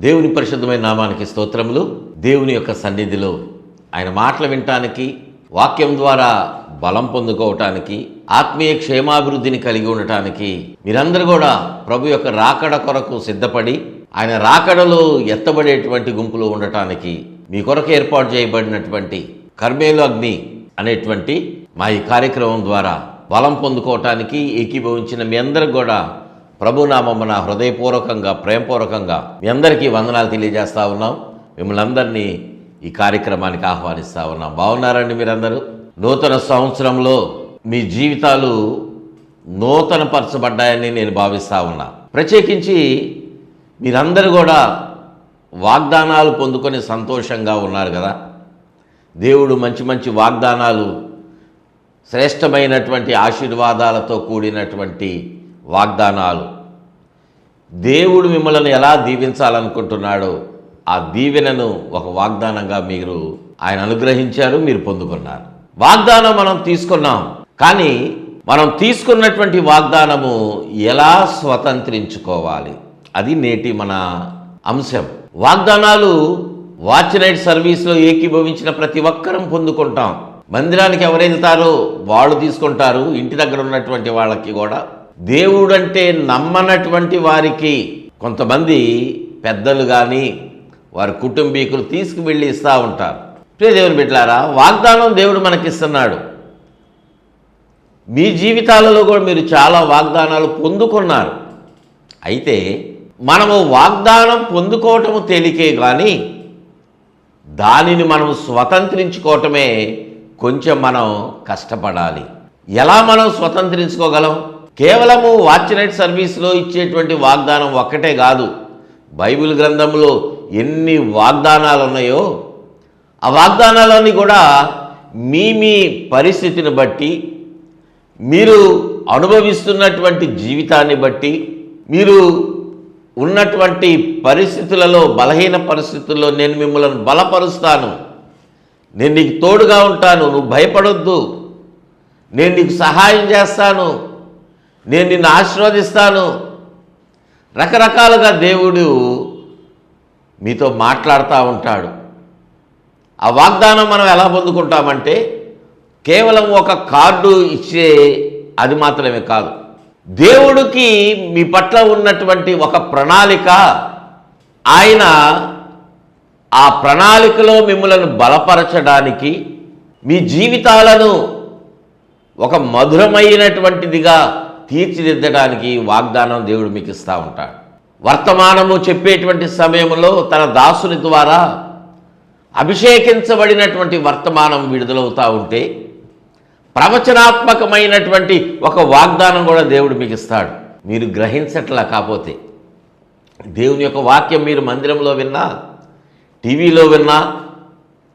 దేవుని పరిశుద్ధమైన నామానికి స్తోత్రములు. దేవుని యొక్క సన్నిధిలో ఆయన మాటలు వినటానికి, వాక్యం ద్వారా బలం పొందుకోవటానికి, ఆత్మీయ క్షేమాభివృద్ధిని కలిగి ఉండటానికి మీరందరూ కూడా ప్రభు యొక్క రాకడ కొరకు సిద్ధపడి ఆయన రాకడలో ఎత్తబడేటువంటి గుంపులో ఉండటానికి మీ కొరకు ఏర్పాటు చేయబడినటువంటి కర్మేలు అగ్ని అనేటువంటి మా ఈ కార్యక్రమం ద్వారా బలం పొందుకోవటానికి ఏకీభవించిన మీ అందరికి కూడా ప్రభునామమున హృదయపూర్వకంగా, ప్రేమపూర్వకంగా మీ అందరికీ వందనాలు తెలియజేస్తూ ఉన్నాం. మిమ్మల్ని అందరినీ ఈ కార్యక్రమానికి ఆహ్వానిస్తూ ఉన్నాం. బాగున్నారండి మీరందరూ? నూతన సంవత్సరంలో మీ జీవితాలు నూతనపరచబడ్డాయని నేను భావిస్తూ ఉన్నా. ప్రత్యేకించి మీరందరూ కూడా వాగ్దానాలు పొందుకొని సంతోషంగా ఉన్నారు కదా. దేవుడు మంచి మంచి వాగ్దానాలు, శ్రేష్టమైనటువంటి ఆశీర్వాదాలతో కూడినటువంటి వాగ్దానాలు, దేవుడు మిమ్మల్ని ఎలా దీవించాలనుకుంటున్నాడో ఆ దీవెనను ఒక వాగ్దానంగా మీరు ఆయన అనుగ్రహించారు, మీరు పొందుకున్నారు. వాగ్దానం మనం తీసుకున్నాం, కానీ మనం తీసుకున్నటువంటి వాగ్దానము ఎలా స్వతంత్రించుకోవాలి, అది నేటి మన అంశం. వాగ్దానాలు వాచ్ నైట్ సర్వీస్లో ఏకీభవించిన ప్రతి ఒక్కరం పొందుకుంటాం. మందిరానికి ఎవరు వెళ్తారో వాళ్ళు తీసుకుంటారు. ఇంటి దగ్గర ఉన్నటువంటి వాళ్ళకి కూడా, దేవుడంటే నమ్మనటువంటి వారికి కొంతమంది పెద్దలు కానీ వారి కుటుంబీకులు తీసుకువెళ్ళి ఇస్తూ ఉంటారు. ప్రియ దేవుని బిడ్డలారా, వాగ్దానం దేవుడు మనకిస్తున్నాడు. మీ జీవితాలలో కూడా మీరు చాలా వాగ్దానాలు పొందుకున్నారు. అయితే మనము వాగ్దానం పొందుకోవటము తేలికే, కానీ దానిని మనం స్వతంత్రించుకోవటమే కొంచెం మనం కష్టపడాలి. ఎలా మనం స్వతంత్రించుకోగలం? కేవలము వాచ్ నైట్ సర్వీస్లో ఇచ్చేటువంటి వాగ్దానం ఒక్కటే కాదు. బైబిల్ గ్రంథంలో ఎన్ని వాగ్దానాలు ఉన్నాయో ఆ వాగ్దానాలన్నీ కూడా మీ పరిస్థితిని బట్టి, మీరు అనుభవిస్తున్నటువంటి జీవితాన్ని బట్టి, మీరు ఉన్నటువంటి పరిస్థితులలో, బలహీన పరిస్థితుల్లో నేను మిమ్మల్ని బలపరుస్తాను, నేను నీకు తోడుగా ఉంటాను, నువ్వు భయపడొద్దు, నేను నీకు సహాయం చేస్తాను, నేను నిన్ను ఆశీర్వదిస్తాను, రకరకాలుగా దేవుడు మీతో మాట్లాడుతూ ఉంటాడు. ఆ వాగ్దానం మనం ఎలా పొందుకుంటామంటే కేవలం ఒక కార్డు ఇచ్చే అది మాత్రమే కాదు. దేవుడికి మీ పట్ల ఉన్నటువంటి ఒక ప్రణాళిక, ఆయన ఆ ప్రణాళికలో మిమ్మల్ని బలపరచడానికి, మీ జీవితాలను ఒక మధురమైనటువంటిదిగా తీర్చిదిద్దడానికి వాగ్దానం దేవుడు మీకు ఇస్తూ ఉంటాడు. వర్తమానము చెప్పేటువంటి సమయంలో తన దాసుని ద్వారా అభిషేకించబడినటువంటి వర్తమానం విడుదలవుతూ ఉంటే ప్రవచనాత్మకమైనటువంటి ఒక వాగ్దానం కూడా దేవుడు మీకు ఇస్తాడు. మీరు గ్రహించట్లా. కాకపోతే దేవుని యొక్క వాక్యం మీరు మందిరంలో విన్నా, టీవీలో విన్నా,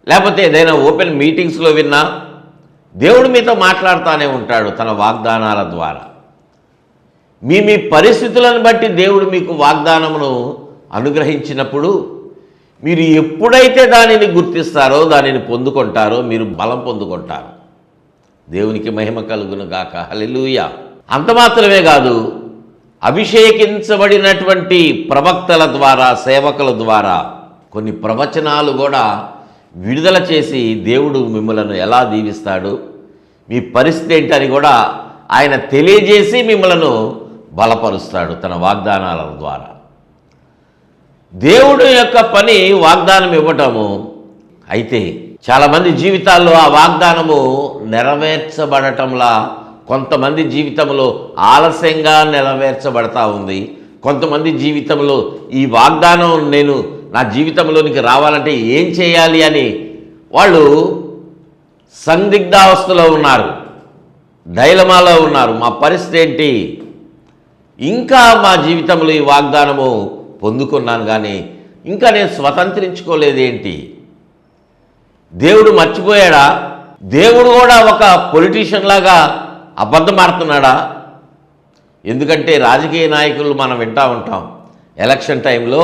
లేకపోతే ఏదైనా ఓపెన్ మీటింగ్స్లో విన్నా, దేవుడు మీతో మాట్లాడుతూనే ఉంటాడు తన వాగ్దానాల ద్వారా. మీ పరిస్థితులను బట్టి దేవుడు మీకు వాగ్దానమును అనుగ్రహించినప్పుడు మీరు ఎప్పుడైతే దానిని గుర్తిస్తారో, దానిని పొందుకుంటారో, మీరు బలం పొందుకుంటారు. దేవునికి మహిమ కలుగును గాక. హల్లెలూయా. అంత మాత్రమే కాదు, అభిషేకించబడినటువంటి ప్రవక్తల ద్వారా, సేవకుల ద్వారా కొన్ని ప్రవచనాలు కూడా విడుదల చేసి దేవుడు మిమ్మల్ని ఎలా దీవిస్తాడు, మీ పరిస్థితి ఏంటని కూడా ఆయన తెలియజేసి మిమ్మల్ని బలపరుస్తాడు తన వాగ్దానాల ద్వారా. దేవుడు యొక్క పని వాగ్దానం ఇవ్వటము. అయితే చాలామంది జీవితాల్లో ఆ వాగ్దానము నెరవేర్చబడటంలా కొంతమంది జీవితంలో ఆలస్యంగా నెరవేర్చబడతా ఉంది. కొంతమంది జీవితంలో ఈ వాగ్దానం నేను నా జీవితంలోనికి రావాలంటే ఏం చేయాలి అని వాళ్ళు సందిగ్ధావస్థలో ఉన్నారు, డైలమాలో ఉన్నారు. మా పరిస్థితి ఏంటి? ఇంకా మా జీవితంలో ఈ వాగ్దానము పొందుకున్నాను, కానీ ఇంకా నేను స్వతంత్రించుకోలేదేంటి? దేవుడు మర్చిపోయాడా? దేవుడు కూడా ఒక పొలిటీషియన్ లాగా అబద్ధమాడుతున్నాడా? ఎందుకంటే రాజకీయ నాయకులు మనం వింటూ ఉంటాం, ఎలక్షన్ టైంలో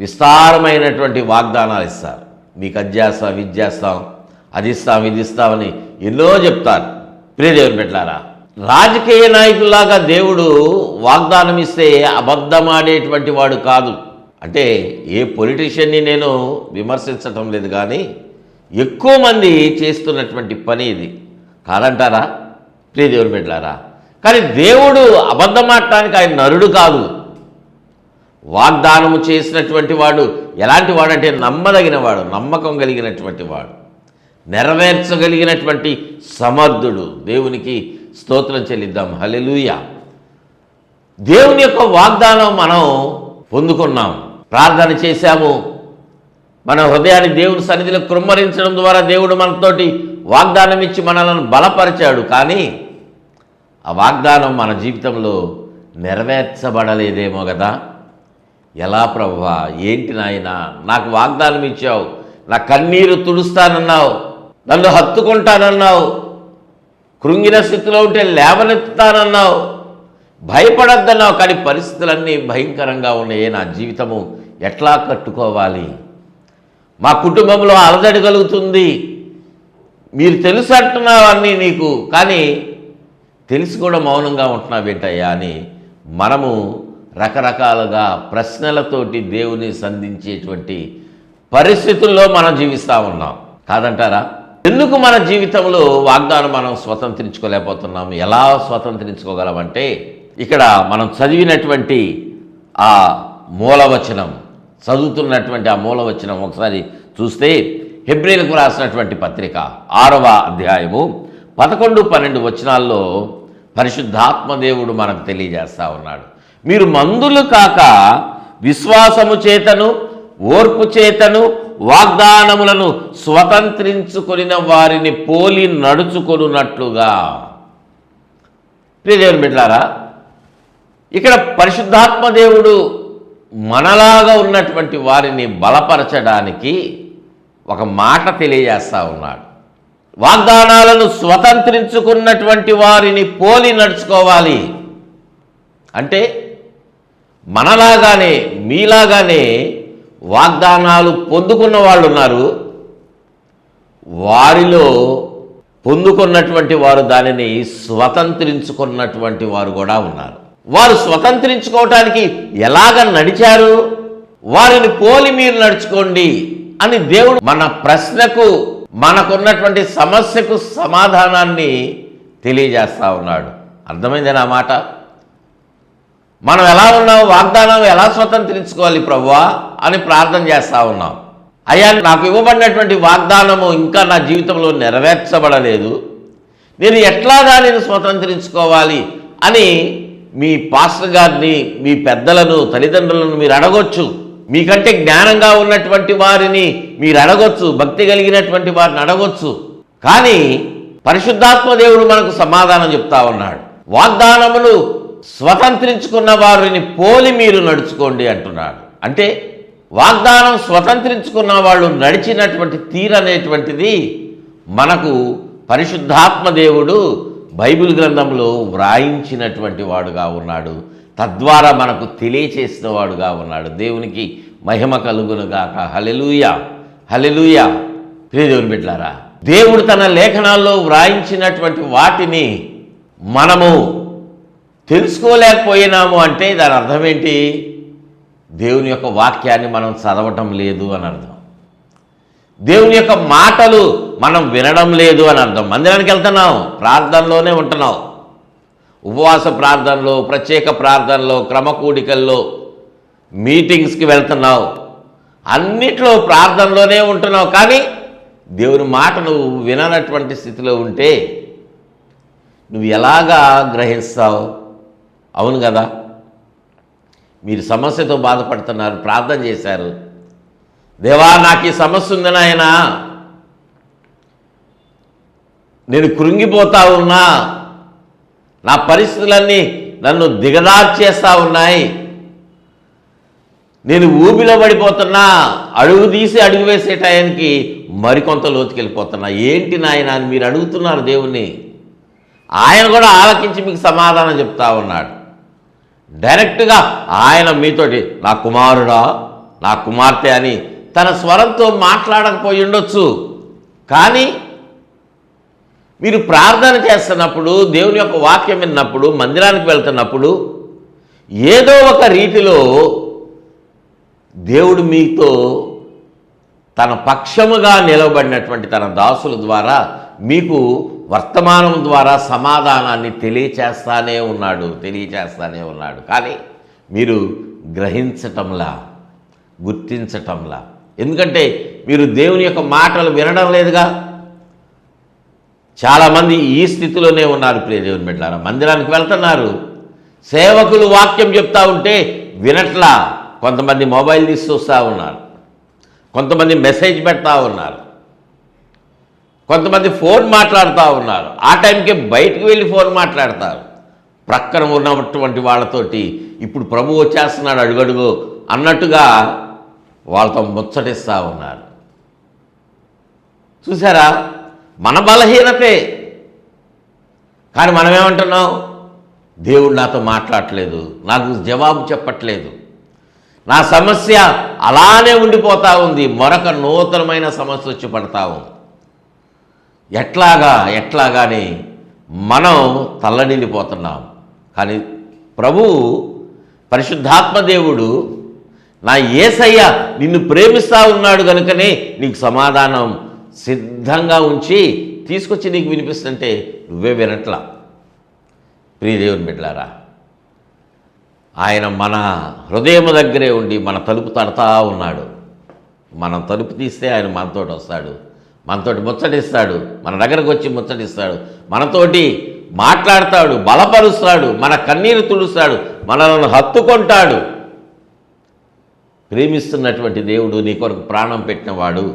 విస్తారమైనటువంటి వాగ్దానాలు ఇస్తారు. మీకు అది చేస్తాం, ఇది చేస్తాం, అది ఇస్తాం, ఇది ఇస్తామని ఎన్నో చెప్తారు. ప్రియ దేవుని బిడ్డలారా, రాజకీయ నాయకుల్లాగా దేవుడు వాగ్దానం ఇస్తే అబద్ధమాడేటువంటి వాడు కాదు. అంటే ఏ పొలిటీషియన్ని నేను విమర్శించటం లేదు, కానీ ఎక్కువ మంది చేస్తున్నటువంటి పని ఇది కాదంటారా ప్రియ దేవుని బిడ్డలారా? కానీ దేవుడు అబద్ధం ఆడటానికి ఆయన నరుడు కాదు. వాగ్దానము చేసినటువంటి వాడు ఎలాంటి వాడంటే నమ్మదగిన వాడు, నమ్మకం కలిగినటువంటి వాడు, నెరవేర్చగలిగినటువంటి సమర్థుడు. దేవునికి స్తోత్రం చెల్లిద్దాం. హల్లెలూయా. దేవుని యొక్క వాగ్దానం మనం పొందుకున్నాం, ప్రార్థన చేశాము, మన హృదయాన్ని దేవుని సన్నిధిలో కృమ్మరించడం ద్వారా దేవుడు మనతోటి వాగ్దానం ఇచ్చి మనల్ని బలపరిచాడు. కానీ ఆ వాగ్దానం మన జీవితంలో నెరవేర్చబడలేదేమో కదా. ఎలా ప్రభువా, ఏంటి నాయనా, నాకు వాగ్దానం ఇచ్చావు, నా కన్నీరు తుడుస్తానన్నావు, నన్ను హత్తుకుంటానన్నావు, కృంగిన స్థితిలో ఉంటే లేవనెత్తుతానన్నావు, భయపడద్దన్నావు, కానీ పరిస్థితులన్నీ భయంకరంగా ఉన్నాయి. నా జీవితము ఎట్లా కట్టుకోవాలి? మా కుటుంబంలో అలజడి కలుగుతుంది, మీరు తెలుసు అంటున్నావు అన్నీ నీకు, కానీ తెలిసి కూడా మౌనంగా ఉంటున్నావేంటయ్యా అని మనము రకరకాలుగా ప్రశ్నలతోటి దేవుని సంధించేటువంటి పరిస్థితుల్లో మనం జీవిస్తూ ఉన్నాం కాదంటారా? ఎందుకు మన జీవితంలో వాగ్దానం మనం స్వతంత్రించుకోలేకపోతున్నాము? ఎలా స్వతంత్రించుకోగలమంటే, ఇక్కడ మనం చదివినటువంటి ఆ మూలవచనం, చదువుతున్నటువంటి ఆ మూలవచనం ఒకసారి చూస్తే, హెబ్రీలకు రాసినటువంటి పత్రిక 6వ అధ్యాయము 11-12 వచనాల్లో పరిశుద్ధాత్మ దేవుడు మనకు తెలియజేస్తూ ఉన్నాడు. మీరు మందులు కాక విశ్వాసము చేతను ఓర్పు చేతను వాగ్దానములను స్వతంత్రించుకొనిన వారిని పోలి నడుచుకొనున్నట్లుగా. ప్రియ దేవుని బిడ్డలారా, ఇక్కడ పరిశుద్ధాత్మ దేవుడు మనలాగా ఉన్నటువంటి వారిని బలపరచడానికి ఒక మాట తెలియజేస్తూ ఉన్నాడు. వాగ్దానాలను స్వతంత్రించుకున్నటువంటి వారిని పోలి నడుచుకోవాలి అంటే, మనలాగానే మీలాగానే వాగ్దానాలు పొందుకున్న వాళ్ళు ఉన్నారు, వారిలో పొందుకున్నటువంటి వారు దానిని స్వతంత్రించుకున్నటువంటి వారు కూడా ఉన్నారు. వారు స్వతంత్రించుకోవటానికి ఎలాగ నడిచారు, వారిని పోలి మీరు నడుచుకోండి అని దేవుడు మన ప్రశ్నకు, మనకున్నటువంటి సమస్యకు సమాధానాన్ని తెలియజేస్తూ ఉన్నాడు. అర్థమైంది నా మాట? మనం ఎలా ఉన్నాం, వాగ్దానం ఎలా స్వతంత్రించుకోవాలి ప్రభువా అని ప్రార్థన చేస్తూ ఉన్నాం. అయ్యా, నాకు ఇవ్వబడినటువంటి వాగ్దానము ఇంకా నా జీవితంలో నెరవేర్చబడలేదు, నేను ఎట్లా దానిని స్వతంత్రించుకోవాలి అని మీ పాస్టర్ గారిని, మీ పెద్దలను, తల్లిదండ్రులను మీరు అడగొచ్చు. మీకంటే జ్ఞానంగా ఉన్నటువంటి వారిని మీరు అడగొచ్చు, భక్తి కలిగినటువంటి వారిని అడగొచ్చు. కానీ పరిశుద్ధాత్మ దేవుడు మనకు సమాధానం చెప్తా ఉన్నాడు. వాగ్దానమును స్వతంత్రించుకున్న వారిని పోలి మీరు నడుచుకోండి అంటున్నాడు. అంటే వాగ్దానం స్వతంత్రించుకున్న వాళ్ళు నడిచినటువంటి తీరనేటువంటిది మనకు పరిశుద్ధాత్మ దేవుడు బైబిల్ గ్రంథంలో వ్రాయించినటువంటి వాడుగా ఉన్నాడు, తద్వారా మనకు తెలియచేసిన వాడుగా ఉన్నాడు. దేవునికి మహిమ కలుగునుగాక. హల్లెలూయా, హల్లెలూయా. ప్రియ దేవుని బిడ్డలారా, దేవుడు తన లేఖనాల్లో వ్రాయించినటువంటి వాటిని మనము తెలుసుకోలేకపోయినాము అంటే దాని అర్థం ఏంటి? దేవుని యొక్క వాక్యాన్ని మనం చదవటం లేదు అని అర్థం. దేవుని యొక్క మాటలు మనం వినడం లేదు అని అర్థం. మందిరానికి వెళ్తున్నాం, ప్రార్థనలోనే ఉంటున్నాం, ఉపవాస ప్రార్థనలో, ప్రత్యేక ప్రార్థనలో, క్రమకూడికల్లో, మీటింగ్స్కి వెళ్తున్నావు, అన్నిట్లో ప్రార్థనలోనే ఉంటున్నావు, కానీ దేవుని మాట నువ్వు విననటువంటి స్థితిలో ఉంటే నువ్వు ఎలాగా గ్రహిస్తావు? అవును కదా, మీరు సమస్యతో బాధపడుతున్నారు, ప్రార్థన చేశారు, దేవా నాకు ఈ సమస్య ఉంది నాయనా, నేను కృంగిపోతా ఉన్నా, నా పరిస్థితులన్నీ నన్ను దిగదార్చేస్తూ ఉన్నాయి, నేను ఊబిలో పడిపోతున్నా, అడుగు తీసి అడుగు వేసే టయానికి మరికొంత లోతుకెళ్ళిపోతున్నా, ఏంటి నాయన అని మీరు అడుగుతున్నారు దేవుణ్ణి. ఆయన కూడా ఆలకించి మీకు సమాధానం చెప్తా ఉన్నాడు. డైరెక్ట్గా ఆయన మీతోటి నా కుమారుడా, నా కుమార్తె అని తన స్వరంతో మాట్లాడకపోయి ఉండొచ్చు, కానీ మీరు ప్రార్థన చేస్తున్నప్పుడు, దేవుని యొక్క వాక్యం విన్నప్పుడు, మందిరానికి వెళ్తున్నప్పుడు ఏదో ఒక రీతిలో దేవుడు మీతో తన పక్షముగా నిలబడినటువంటి తన దాసుల ద్వారా మీకు వర్తమానం ద్వారా సమాధానాన్ని తెలియచేస్తానే ఉన్నాడు. కానీ మీరు గ్రహించటంలా, గుర్తించటంలా. ఎందుకంటే మీరు దేవుని యొక్క మాటలు వినడం లేదుగా. చాలామంది ఈ స్థితిలోనే ఉన్నారు. ప్రియ దేవుని బిడ్డలారా, మందిరానికి వెళ్తున్నారు, సేవకులు వాక్యం చెప్తా ఉంటే వినట్లా. కొంతమంది మొబైల్ తీసి చూస్తూ ఉన్నారు, కొంతమంది మెసేజ్ పెడతా ఉన్నారు, కొంతమంది ఫోన్ మాట్లాడుతూ ఉన్నారు. ఆ టైంకే బయటికి వెళ్ళి ఫోన్ మాట్లాడతారు. ప్రక్కన ఉన్నటువంటి వాళ్ళతోటి ఇప్పుడు ప్రభు వచ్చేస్తున్నాడు అడుగడుగు అన్నట్టుగా వాళ్ళతో ముచ్చటిస్తూ ఉన్నారు. చూసారా, మన బలహీనతే. కానీ మనమేమంటున్నాం? దేవుడు నాతో మాట్లాడట్లేదు, నాకు జవాబు చెప్పట్లేదు, నా సమస్య అలానే ఉండిపోతూ ఉంది, మరొక నూతనమైన సమస్య వచ్చి పడతా ఉంది. ఎట్లాగానే మనం తల్లడిల్లిపోతున్నాం. కానీ ప్రభువు పరిశుద్ధాత్మ దేవుడు, నా యేసయ్య నిన్ను ప్రేమిస్తూ ఉన్నాడు కనుకనే నీకు సమాధానం సిద్ధంగా ఉంచి తీసుకొచ్చి నీకు వినిపిస్తుంటే నువ్వే వినట్లా. ప్రియ దేవుని బిడ్డలారా, ఆయన మన హృదయం దగ్గరే ఉండి మన తలుపు తడతా ఉన్నాడు. మనం తలుపు తీస్తే ఆయన మనతోటి వస్తాడు, మనతోటి ముచ్చటిస్తాడు, మన దగ్గరకు వచ్చి ముచ్చటిస్తాడు, మనతోటి మాట్లాడతాడు, బలపరుస్తాడు, మన కన్నీరు తుడుస్తాడు, మనలను హత్తుకుంటాడు. ప్రేమిస్తున్నటువంటి దేవుడు, నీ కొరకు ప్రాణం పెట్టినవాడు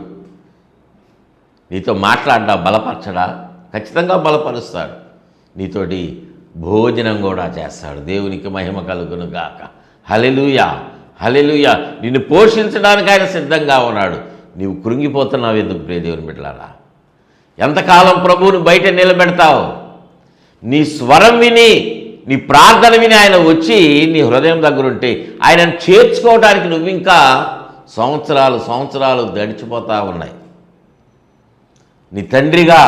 నీతో మాట్లాడ్డా, బలపరచడా? ఖచ్చితంగా బలపరుస్తాడు. నీతోటి భోజనం కూడా చేస్తాడు. దేవునికి మహిమ కలుగును గాక. హల్లెలూయా, హల్లెలూయా. నిన్ను పోషించడానికి ఆయన సిద్ధంగా ఉన్నాడు. నీవు కృంగిపోతున్నావు ఎందుకు ప్రియ దేవుని బిడ్డలారా? ఎంతకాలం ప్రభువుని బయట నిలబెడతావు? నీ స్వరం విని, నీ ప్రార్థన విని ఆయన వచ్చి నీ హృదయం దగ్గరుంటే ఆయనను చేర్చుకోవడానికి నువ్వు ఇంకా సంవత్సరాలు గడిచిపోతూ ఉన్నాయి. నీ తండ్రిగా,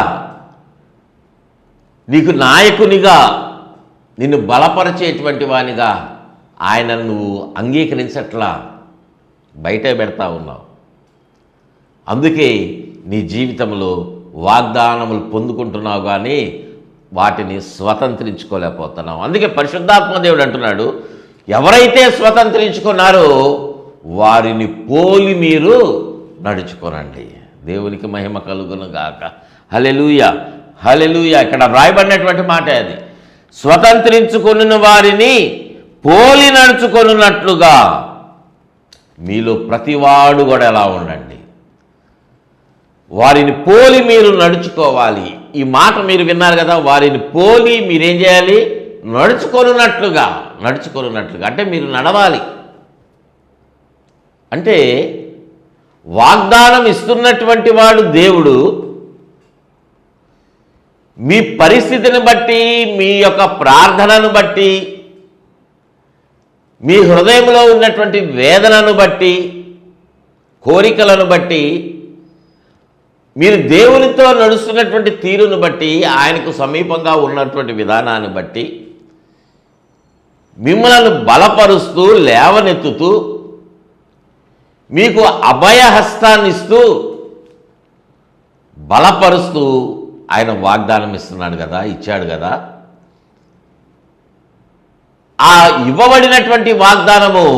నీకు నాయకునిగా, నిన్ను బలపరిచేటువంటి వానిగా ఆయనను నువ్వు అంగీకరించట్లా, బయటే పెడతా ఉన్నావు. అందుకే నీ జీవితంలో వాగ్దానములు పొందుకుంటున్నావు కానీ వాటిని స్వతంత్రించుకోలేకపోతున్నావు. అందుకే పరిశుద్ధాత్మ దేవుడు అంటున్నాడు, ఎవరైతే స్వతంత్రించుకున్నారో వారిని పోలి మీరు నడుచుకోనండి. దేవునికి మహిమ కలుగును గాక. హల్లెలూయా, హల్లెలూయా. ఇక్కడ రాయబడినటువంటి మాట అది. స్వతంత్రించుకొనిన వారిని పోలి నడుచుకొనున్నట్లుగా మీలో ప్రతివాడు కూడా ఎలా ఉండండి. వారిని పోలి మీరు నడుచుకోవాలి. ఈ మాట మీరు విన్నారు కదా, వారిని పోలి మీరేం చేయాలి? నడుచుకొనున్నట్లుగా అంటే మీరు నడవాలి. అంటే వాగ్దానం ఇస్తున్నటువంటి వాడు దేవుడు. మీ పరిస్థితిని బట్టి, మీ యొక్క ప్రార్థనను బట్టి, మీ హృదయంలో ఉన్నటువంటి వేదనను బట్టి, కోరికలను బట్టి, మీరు దేవునితో నడుస్తున్నటువంటి తీరును బట్టి, ఆయనకు సమీపంగా ఉన్నటువంటి విధానాన్ని బట్టి మిమ్మల్ని బలపరుస్తూ, లేవనెత్తుతూ, మీకు అభయహస్తాన్ని ఇస్తూ, బలపరుస్తూ ఆయన వాగ్దానం ఇస్తున్నాడు కదా, ఇచ్చాడు కదా. ఆ ఇవ్వబడినటువంటి వాగ్దానము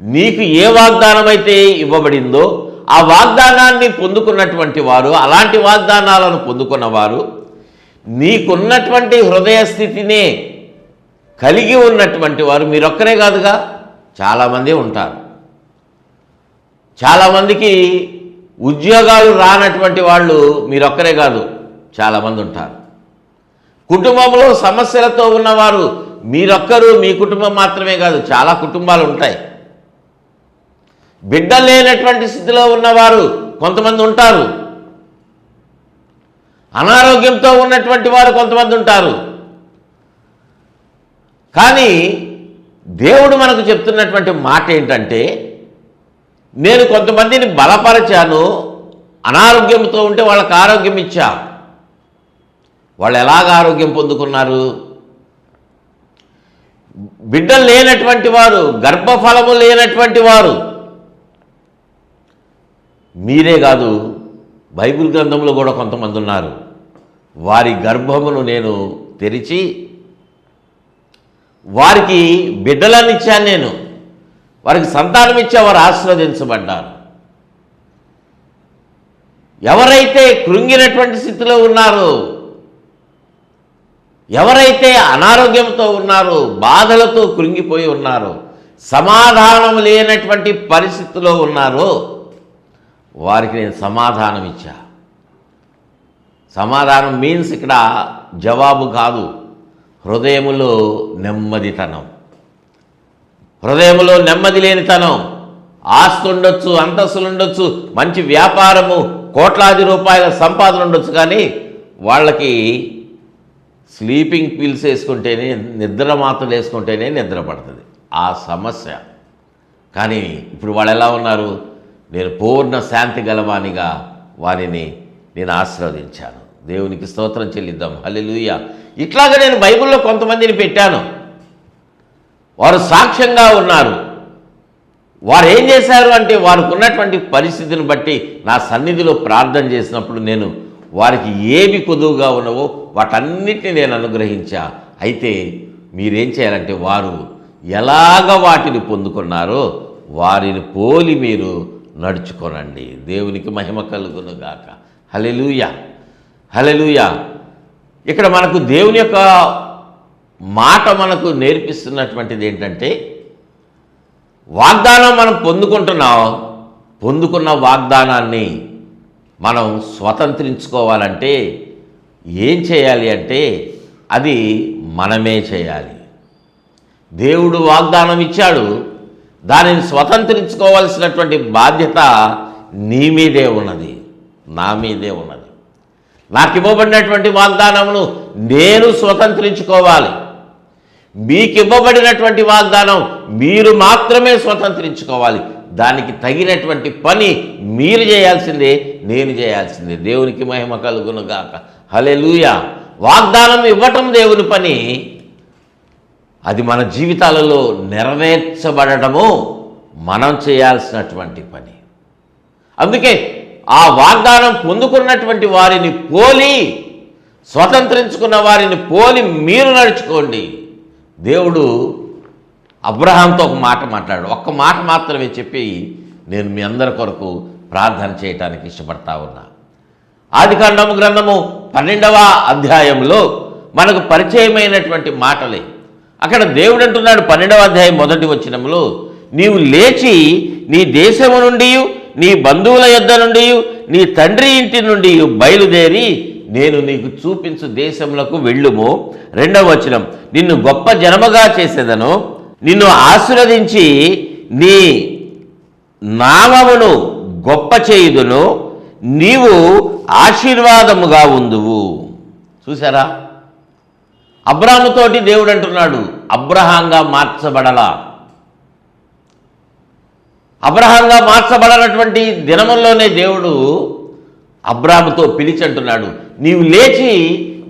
నీకు ఏ వాగ్దానం అయితే ఇవ్వబడిందో ఆ వాగ్దానాన్ని పొందుకున్నటువంటి వారు, అలాంటి వాగ్దానాలను పొందుకున్నవారు, నీకున్నటువంటి హృదయ స్థితినే కలిగి ఉన్నటువంటి వారు మీరొక్కరే కాదుగా, చాలామంది ఉంటారు. చాలామందికి ఉద్యోగాలు రానటువంటి వాళ్ళు మీరొక్కరే కాదు, చాలామంది ఉంటారు. కుటుంబంలో సమస్యలతో ఉన్నవారు మీరొక్కరు, మీ కుటుంబం మాత్రమే కాదు, చాలా కుటుంబాలు ఉంటాయి. బిడ్డ లేనటువంటి స్థితిలో ఉన్నవారు కొంతమంది ఉంటారు. అనారోగ్యంతో ఉన్నటువంటి వారు కొంతమంది ఉంటారు. కానీ దేవుడు మనకు చెప్తున్నటువంటి మాట ఏంటంటే, నేను కొంతమందిని బలపరిచాను, అనారోగ్యంతో ఉంటే వాళ్ళకి ఆరోగ్యం ఇచ్చా. వాళ్ళు ఎలాగ ఆరోగ్యం పొందుకున్నారు? బిడ్డలు లేనటువంటి వారు, గర్భఫలము లేనటువంటి వారు, మీరే కాదు బైబిల్ గ్రంథంలో కూడా కొంతమంది ఉన్నారు. వారి గర్భమును నేను తెరిచి వారికి బిడ్డలను ఇచ్చాను, నేను వారికి సంతానం ఇచ్చా, వారు ఆశీర్వదించబడ్డారు. ఎవరైతే కృంగినటువంటి స్థితిలో ఉన్నారో, ఎవరైతే అనారోగ్యంతో ఉన్నారో, బాధలతో కృంగిపోయి ఉన్నారో, సమాధానం లేనటువంటి పరిస్థితిలో ఉన్నారో వారికి నేను సమాధానం ఇచ్చా. సమాధానం మీన్స్ ఇక్కడ జవాబు కాదు, హృదయములో నెమ్మదితనం. హృదయములో నెమ్మది లేనితనం. ఆస్తి ఉండొచ్చు, అంతస్తులు ఉండొచ్చు, మంచి వ్యాపారము, కోట్లాది రూపాయల సంపాదన ఉండొచ్చు, కానీ వాళ్ళకి స్లీపింగ్ పిల్స్ వేసుకుంటేనే, నిద్ర మాత్రలు వేసుకుంటేనే నిద్ర పడుతుంది. ఆ సమస్య. కానీ ఇప్పుడు వాళ్ళు ఎలా ఉన్నారు? నేను పూర్ణ శాంతి గలవానిగా వారిని నేను ఆశీర్వదించాను. దేవునికి స్తోత్రం చెల్లిద్దాం. హల్లెలూయా. ఇట్లాగా నేను బైబిల్లో కొంతమందిని పెట్టాను, వారు సాక్ష్యంగా ఉన్నారు. వారు ఏం చేశారు అంటే, వారికి ఉన్నటువంటి పరిస్థితిని బట్టి నా సన్నిధిలో ప్రార్థన చేసినప్పుడు నేను వారికి ఏవి కొదువుగా ఉన్నవో వాటన్నిటిని నేను అనుగ్రహించా. అయితే మీరేం చేయాలంటే, వారు ఎలాగ వాటిని పొందుకున్నారో వారిని పోలి మీరు నడుచుకోనండి. దేవునికి మహిమ కలుగును గాక. హల్లెలూయా, హల్లెలూయా. ఇక్కడ మనకు దేవుని యొక్క మాట మనకు నేర్పిస్తున్నటువంటిది ఏంటంటే, వాగ్దానం మనం పొందుకున్న వాగ్దానాన్ని మనం స్వతంత్రించుకోవాలంటే ఏం చేయాలి అంటే, అది మనమే చేయాలి. దేవుడు వాగ్దానం ఇచ్చాడు, దానిని స్వతంత్రించుకోవాల్సినటువంటి బాధ్యత నీ మీదే ఉన్నది, నా మీదే ఉన్నది. నాకు ఇవ్వబడినటువంటి వాగ్దానమును నేను స్వతంత్రించుకోవాలి. మీకు ఇవ్వబడినటువంటి వాగ్దానం మీరు మాత్రమే స్వతంత్రించుకోవాలి. దానికి తగినటువంటి పని మీరు చేయాల్సిందే, నేను చేయాల్సిందే. దేవునికి మహిమ కలుగును గాక. హల్లెలూయా. వాగ్దానం ఇవ్వటం దేవుని పని, అది మన జీవితాలలో నెరవేర్చబడటము మనం చేయాల్సినటువంటి పని. అందుకే ఆ వాగ్దానం పొందుకున్నటువంటి వారిని పోలి, స్వతంత్రించుకున్న వారిని పోలి మీరు నడుచుకోండి. దేవుడు అబ్రహాంతో ఒక మాట మాట్లాడు, ఒక్క మాట మాత్రమే చెప్పి నేను మీ అందరి కొరకు ప్రార్థన చేయటానికి ఇష్టపడతా ఉన్నా. ఆదికాండము గ్రంథము 12వ అధ్యాయంలో మనకు పరిచయమైనటువంటి మాటలే. అక్కడ దేవుడు అంటున్నాడు 12వ అధ్యాయం 1వ వచనంలో, నీవు లేచి నీ దేశము నుండి, నీ బంధువుల యొద్ద నుండి, నీ తండ్రి ఇంటి నుండి బయలుదేరి నేను నీకు చూపించు దేశములకు వెళ్ళుము. 2వ వచనం, నిన్ను గొప్ప జనముగా చేసేదను, నిన్ను ఆశీర్వదించి నీ నామమును గొప్ప చేయుదును, నీవు ఆశీర్వాదముగా ఉందువు. చూసారా? అబ్రాహాముతోటి దేవుడు అంటున్నాడు, అబ్రహాంగా మార్చబడలా. అబ్రహాంగా మార్చబడినటువంటి దినముల్లోనే దేవుడు అబ్రాహాముతో పిలిచి అంటున్నాడు, నీవు లేచి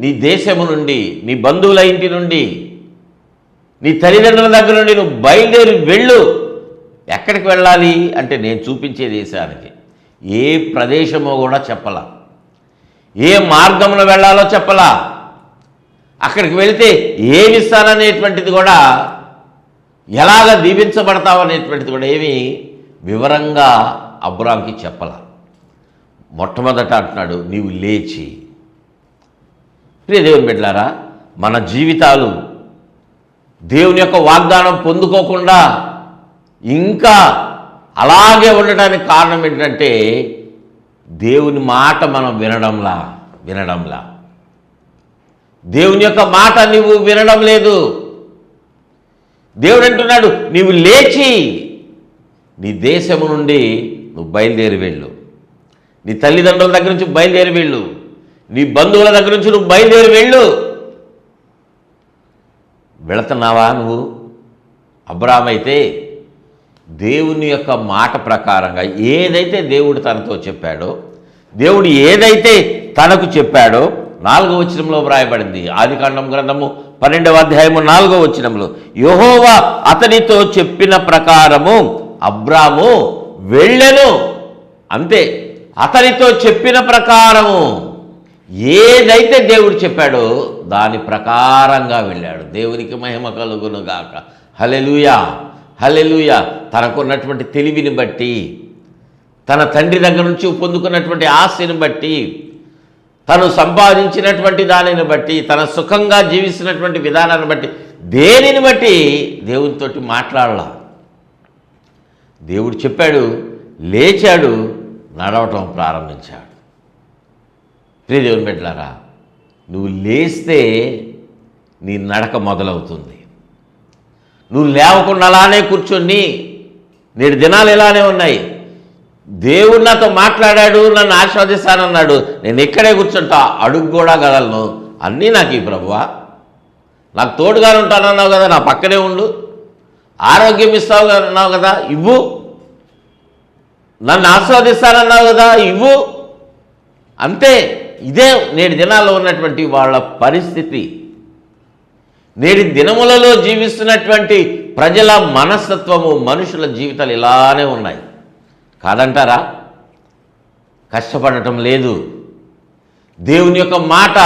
నీ దేశము నుండి, నీ బంధువుల ఇంటి నుండి, నీ తల్లిదండ్రుల దగ్గర నుండి నువ్వు బయలుదేరి వెళ్ళు. ఎక్కడికి వెళ్ళాలి అంటే, నేను చూపించే దేశానికి. ఏ ప్రదేశమో కూడా చెప్పలా, ఏ మార్గంలో వెళ్ళాలో చెప్పలా, అక్కడికి వెళితే ఏమి ఇస్తాననేటువంటిది కూడా, ఎలాగ దీవించబడతావు అనేటువంటిది కూడా ఏమి వివరంగా అబ్రాహాంకి చెప్పలా. మొట్టమొదట అంటున్నాడు, నీవు లేచి. ప్రియ దేవుని బిడ్డలారా, మన జీవితాలు దేవుని యొక్క వాగ్దానం పొందుకోకుండా ఇంకా అలాగే ఉండటానికి కారణం ఏంటంటే, దేవుని మాట మనం వినడంలా. దేవుని యొక్క మాట నువ్వు వినడం లేదు. దేవుడు అంటున్నాడు, నీవు లేచి నీ దేశము నుండి నువ్వు బయలుదేరి వెళ్ళు, నీ తల్లిదండ్రుల దగ్గర నుంచి బయలుదేరి వెళ్ళు, నీ బంధువుల దగ్గర నుంచి నువ్వు బయలుదేరి వెళ్ళు. వెళుతున్నావా నువ్వు? అబ్రాహాము అయితే దేవుని యొక్క మాట ప్రకారంగా ఏదైతే దేవుడు తనతో చెప్పాడో, దేవుడు ఏదైతే తనకు చెప్పాడో 4వ వచనంలో వ్రాయబడింది. ఆదికాండం గ్రంథము 12వ అధ్యాయము 4వ వచనంలో, యెహోవా అతనితో చెప్పిన ప్రకారము అబ్రాము వెళ్ళెను. అంతే, అతనితో చెప్పిన ప్రకారము ఏదైతే దేవుడు చెప్పాడో దాని ప్రకారంగా వెళ్ళాడు. దేవునికి మహిమ కలుగును గాక. హల్లెలూయా, హల్లెలూయా. తనకున్నటువంటి తెలివిని బట్టి, తన తండ్రి దగ్గర నుంచి పొందుకున్నటువంటి ఆస్తిని బట్టి, తను సంపాదించినటువంటి దానిని బట్టి, తన సుఖంగా జీవిస్తున్నటువంటి విధానాన్ని బట్టి, దేనిని బట్టి దేవునితోటి మాట్లాడాల. దేవుడు చెప్పాడు, లేచాడు, నడవటం ప్రారంభించాడు. ప్రియ దేవుని బిడ్డలారా, నువ్వు లేస్తే నీ నడక మొదలవుతుంది. నువ్వు లేవకుండా అలానే కూర్చొని, నేడు దినాలు ఇలానే ఉన్నాయి, దేవుడు నాతో మాట్లాడాడు, నన్ను ఆశీర్వదిస్తానన్నాడు, నేను ఇక్కడే కూర్చుంటా, అడుగు కూడా కదలను, అన్నీ నాకు ఈ ప్రభువా, నాకు తోడుగానే ఉంటానన్నావు కదా, నా పక్కనే ఉండు, ఆరోగ్యం ఇస్తావు అన్నావు కదా, ఇవ్వు, నన్ను ఆస్వాదిస్తానన్నావు కదా, ఇవ్వు. అంతే. ఇదే నేటి దినాల్లో ఉన్నటువంటి వాళ్ళ పరిస్థితి. నేటి దినములలో జీవిస్తున్నటువంటి ప్రజల మనస్తత్వము, మనుషుల జీవితాలు ఇలానే ఉన్నాయి. కాదంటారా? కష్టపడటం లేదు. దేవుని యొక్క మాట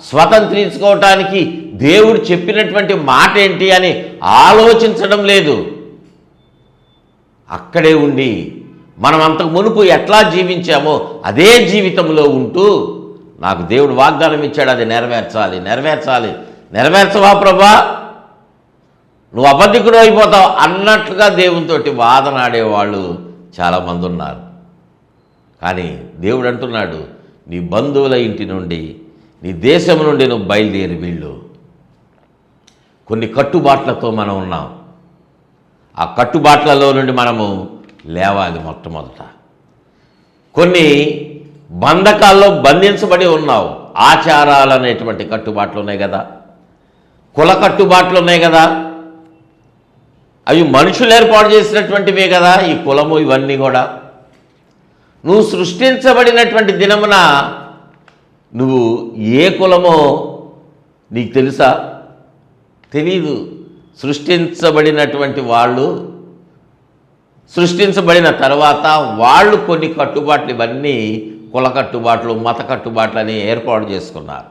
స్వతంత్రించుకోవటానికి దేవుడు చెప్పినటువంటి మాట ఏంటి అని ఆలోచించడం లేదు. అక్కడే ఉండి మనం అంతకు మునుపు ఎట్లా జీవించామో అదే జీవితంలో ఉంటూ, నాకు దేవుడు వాగ్దానం ఇచ్చాడు, అది నెరవేర్చాలి, నెరవేర్చాలి, నెరవేర్చవా ప్రభా, నువ్వు అబద్ధికుడు అయిపోతావు అన్నట్లుగా దేవునితోటి వాదనాడేవాళ్ళు చాలామంది ఉన్నారు. కానీ దేవుడు అంటున్నాడు, నీ బంధువుల ఇంటి నుండి, నీ దేశం నుండి నువ్వు బయలుదేరి వెళ్ళు. కొన్ని కట్టుబాట్లతో మనం ఉన్నాం. ఆ కట్టుబాట్లలో నుండి మనము లేవాలి. మొట్టమొదట కొన్ని బంధకాల్లో బంధించబడి ఉన్నావు. ఆచారాలు అనేటువంటి కట్టుబాట్లు ఉన్నాయి కదా, కుల కట్టుబాట్లు ఉన్నాయి కదా, అవి మనుషులు ఏర్పాటు చేసినటువంటివే కదా ఈ కులము, ఇవన్నీ కూడా. నువ్వు సృష్టించబడినటువంటి దినమున నువ్వు ఏ కులమో నీకు తెలుసా? తెలీదు. సృష్టించబడినటువంటి వాళ్ళు, సృష్టించబడిన తర్వాత వాళ్ళు కొన్ని కట్టుబాట్లు, ఇవన్నీ కుల కట్టుబాట్లు, మత కట్టుబాట్లు అని ఏర్పాటు చేసుకున్నారు.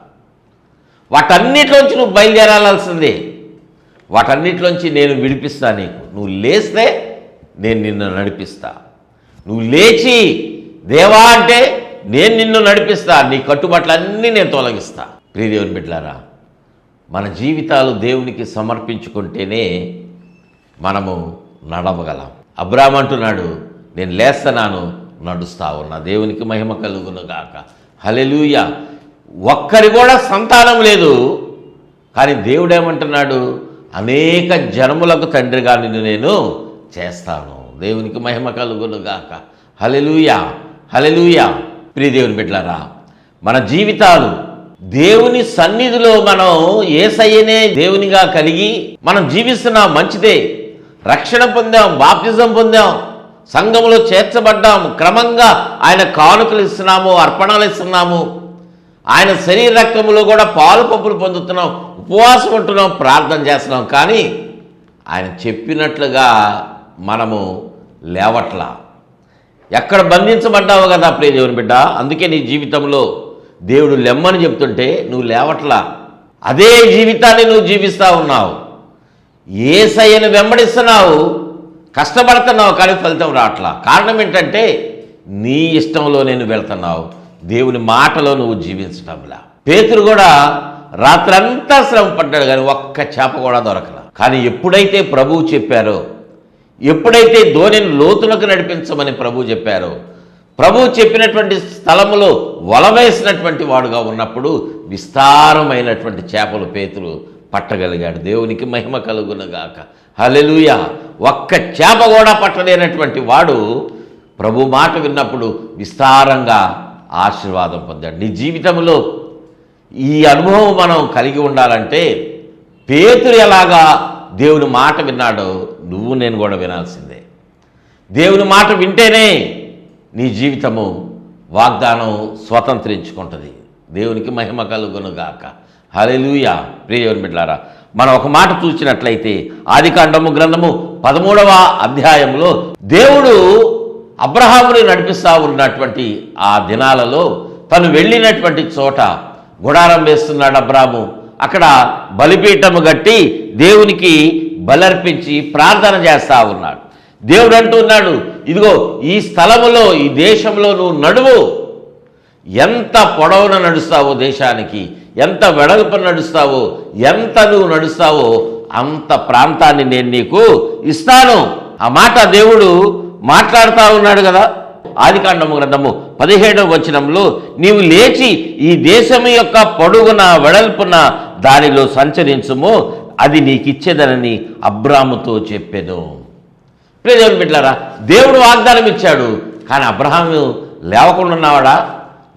వాటన్నిటిలోంచి నువ్వు బయలుదేరాల్సిందే. వాటన్నిటిలోంచి నేను విడిపిస్తా నీకు. నువ్వు లేస్తే నేను నిన్ను నడిపిస్తా. నువ్వు లేచి దేవా అంటే నేను నిన్ను నడిపిస్తా, నీ కట్టుబాట్లన్నీ నేను తొలగిస్తా. ప్రియ దేవుని బిడ్డలారా, మన జీవితాలు దేవునికి సమర్పించుకుంటేనే మనము నడవగలం. అబ్రాహాము అంటున్నాడు, నేను లేస్తున్నాను, నడుస్తా ఉన్నా. దేవునికి మహిమ కలుగును గాక. హల్లెలూయా. ఒక్కరి కూడా సంతానం లేదు, కానీ దేవుడు ఏమంటున్నాడు? అనేక జనములకు తండ్రిగా నిన్ను నేను చేస్తాను. దేవునికి మహిమ కలుగును గాక. హల్లెలూయా, హల్లెలూయా. ప్రియ దేవుని బిడ్డలారా, మన జీవితాలు దేవుని సన్నిధిలో మనం యేసయ్యనే దేవునిగా కలిగి మనం జీవిస్తున్నాం, మంచిదే. రక్షణ పొందాం, బాప్తిజం పొందాం, సంఘములో చేర్చబడ్డాము, క్రమంగా ఆయన కానుకలు ఇస్తున్నాము, అర్పణలు ఇస్తున్నాము, ఆయన శరీర రక్తములో కూడా పాలు పంపులు పొందుతున్నాం, ఉపవాసం ఉంటున్నాం, ప్రార్థన చేస్తున్నాం. కానీ ఆయన చెప్పినట్లుగా మనము లేవట్లా. ఎక్కడ బంధించబడ్డావు కదా ప్రియ దేవుని బిడ్డ, అందుకే నీ జీవితంలో దేవుడు లెమ్మని చెప్తుంటే నువ్వు లేవట్లా. అదే జీవితాన్ని నువ్వు జీవిస్తూ ఉన్నావు. యేసయ్యను వెంబడిస్తున్నావు, కష్టపడుతున్నావు, కానీ ఫలితం రావట్లా. కారణం ఏంటంటే నీ ఇష్టంలో నేను వెళ్తున్నావు, దేవుని మాటలో నువ్వు జీవించటంలా. పేతురు కూడా రాత్రంతా శ్రమ పడ్డాడు, కానీ ఒక్క చేప కూడా దొరకల. కానీ ఎప్పుడైతే ప్రభువు చెప్పారో, ఎప్పుడైతే ధోనిని లోతులకు నడిపించమని ప్రభువు చెప్పారో, ప్రభువు చెప్పినటువంటి స్థలములో వల వేసినటువంటి వాడుగా ఉన్నప్పుడు విస్తారమైనటువంటి చేపలు పేతురు పట్టగలిగాడు. దేవునికి మహిమ కలుగునుగాక. హల్లెలూయా. ఒక్క చేప కూడా పట్టలేనటువంటి వాడు ప్రభు మాట విన్నప్పుడు విస్తారంగా ఆశీర్వాదం పొందాడు. నీ జీవితంలో ఈ అనుభవం మనం కలిగి ఉండాలంటే పేతురు ఎలాగా దేవుని మాట విన్నాడో నువ్వు నేను కూడా వినాల్సిందే. దేవుని మాట వింటేనే నీ జీవితము వాగ్దానం స్వతంత్రించుకుంటుంది. దేవునికి మహిమ కలుగునుగాక. హల్లెలూయా. ప్రియ దేవుని బిడ్డలారా, మనం ఒక మాట చూసినట్లయితే ఆదికాండము గ్రంథము 13వ అధ్యాయంలో దేవుడు అబ్రహాముని నడిపిస్తూ ఉన్నటువంటి ఆ దినాలలో తను వెళ్ళినటువంటి చోట గుడారం వేస్తున్నాడు అబ్రాము. అక్కడ బలిపీఠము కట్టి దేవునికి బలర్పించి ప్రార్థన చేస్తూ ఉన్నాడు. దేవుడు అంటున్నాడు, ఇదిగో ఈ స్థలములో, ఈ దేశంలో నువ్వు నడువు. ఎంత పొడవున నడుస్తావో దేశానికి, ఎంత వెడల్పున నడుస్తావో, ఎంత నువ్వు నడుస్తావో అంత ప్రాంతాన్ని నేను నీకు ఇస్తాను. ఆ మాట దేవుడు మాట్లాడుతూ ఉన్నాడు కదా. ఆదికాండము గ్రంథము 17వ వచనంలో నీవు లేచి ఈ దేశము యొక్క పొడుగున వెడల్పున దానిలో సంచరించుము, అది నీకిచ్చేదనని అబ్రాముతో చెప్పెను. ప్రియ దేవుని బిడ్డలారా, దేవుడు వాగ్దానం ఇచ్చాడు, కానీ అబ్రహాము లేవకుండా ఉన్నాడా,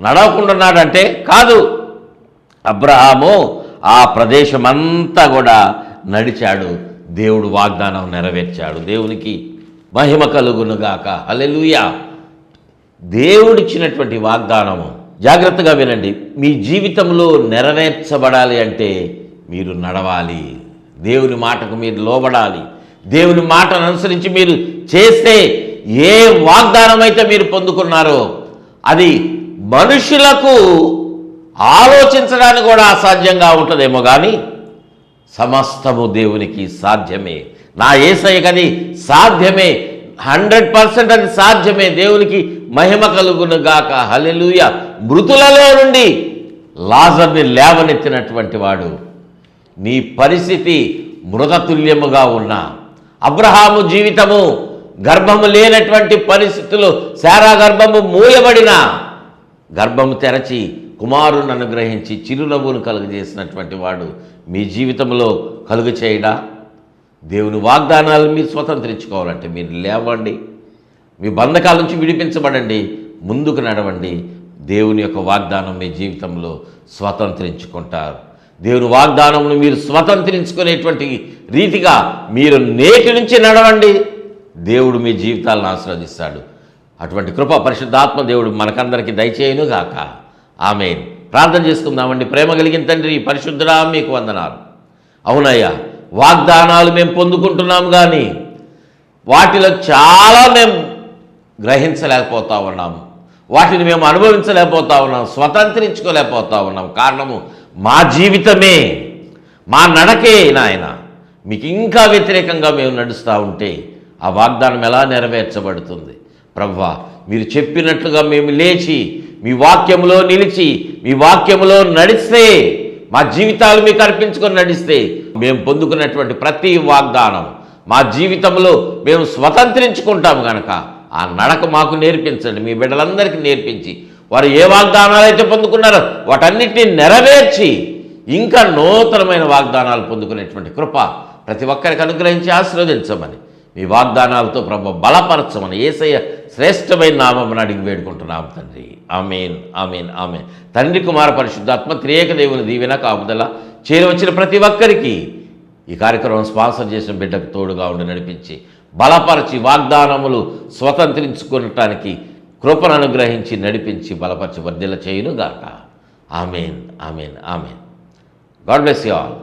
నడవకుండా ఉన్నాడంటే కాదు. అబ్రహాము ఆ ప్రదేశమంతా కూడా నడిచాడు. దేవుడు వాగ్దానం నెరవేర్చాడు. దేవునికి మహిమ కలుగునుగాక. హల్లెలూయా. దేవుడిచ్చినటువంటి వాగ్దానము జాగ్రత్తగా వినండి. మీ జీవితంలో నెరవేర్చబడాలి అంటే మీరు నడవాలి. దేవుని మాటకు మీరు లోబడాలి. దేవుని మాటను అనుసరించి మీరు చేస్తే ఏ వాగ్దానం అయితే మీరు పొందుకున్నారో అది మనుషులకు ఆలోచించడానికి కూడా అసాధ్యంగా ఉంటుందేమో, కానీ సమస్తము దేవునికి సాధ్యమే. నా యేసయ్యకి అది సాధ్యమే. 100% అది సాధ్యమే. దేవునికి మహిమ కలుగునుగాక. హల్లెలూయా. మృతులలో నుండి లాజర్ని లేవనెత్తినటువంటి వాడు. నీ పరిస్థితి మృతతుల్యముగా ఉన్నా, అబ్రహాము జీవితము గర్భము లేనటువంటి పరిస్థితుల్లో, శారా గర్భము మూయబడిన గర్భము తెరచి కుమారుని అనుగ్రహించి చిరునవ్వును కలుగజేసినటువంటి వాడు మీ జీవితంలో కలుగ చేయడా? దేవుని వాగ్దానాలు మీరు స్వతంత్రించుకోవాలంటే మీరు లేవండి, మీ బంధకాల నుంచి విడిపించబడండి, ముందుకు నడవండి. దేవుని యొక్క వాగ్దానం మీ జీవితంలో స్వతంత్రించుకుంటారు. దేవుని వాగ్దానమును మీరు స్వతంత్రించుకునేటువంటి రీతిగా మీరు నేటి నుంచి నడవండి. దేవుడు మీ జీవితాలను ఆశీర్వదిస్తాడు. అటువంటి కృప పరిశుద్ధాత్మ దేవుడు మనకందరికీ దయచేయునుగాక. ఆమేన్. ప్రార్థన చేసుకుందామండి. ప్రేమ కలిగిన తండ్రి, పరిశుద్ధుడా, మీకు వందనాలు. అవునయ్యా, వాగ్దానాలు మేము పొందుకుంటున్నాం, కానీ వాటిలో చాలా మేము గ్రహించలేకపోతా ఉన్నాము. వాటిని మేము అనుభవించలేకపోతా ఉన్నాం, స్వతంత్రించుకోలేకపోతా ఉన్నాం. కారణము మా జీవితమే, మా నడకే నాయన మీకు ఇంకా వ్యతిరేకంగా మేము నడుస్తూ ఉంటే ఆ వాగ్దానం ఎలా నెరవేర్చబడుతుంది? ప్రభువా, మీరు చెప్పినట్లుగా మేము లేచి మీ వాక్యములో నిలిచి మీ వాక్యములో నడిస్తే, మా జీవితాలు మీకు అర్పించుకొని నడిస్తే మేము పొందుకున్నటువంటి ప్రతి వాగ్దానం మా జీవితంలో మేము స్వతంత్రించుకుంటాం కనుక ఆ నడక మాకు నేర్పించండి. మీ బిడ్డలందరికీ నేర్పించి వారు ఏ వాగ్దానాలు అయితే పొందుకున్నారో వాటన్నిటినీ నెరవేర్చి ఇంకా నూతనమైన వాగ్దానాలు పొందుకునేటువంటి కృప ప్రతి ఒక్కరికి అనుగ్రహించి ఆశీర్వదించమని, మీ వాగ్దానాలతో ప్రభు బలపరచమని యేసయ్య శ్రేష్టమైన నామమున అడిగి వేడుకుంటున్నాం తండ్రి. ఆమేన్, ఆమేన్, ఆమేన్. తండ్రి, కుమార, పరిశుద్ధాత్మ త్రియేక దేవుని దీవెన కాపుదల చేరవచ్చిన ప్రతి ఒక్కరికి ఈ కార్యక్రమం స్పాన్సర్ చేసిన బిడ్డకు తోడుగా ఉండి నడిపించి బలపరిచి వాగ్దానములు స్వతంత్రించుకోవటానికి కృపను అనుగ్రహించి నడిపించి బలపరిచి వర్ధిల్ల చేయునుగాక. Amen, amen, amen. God bless you all.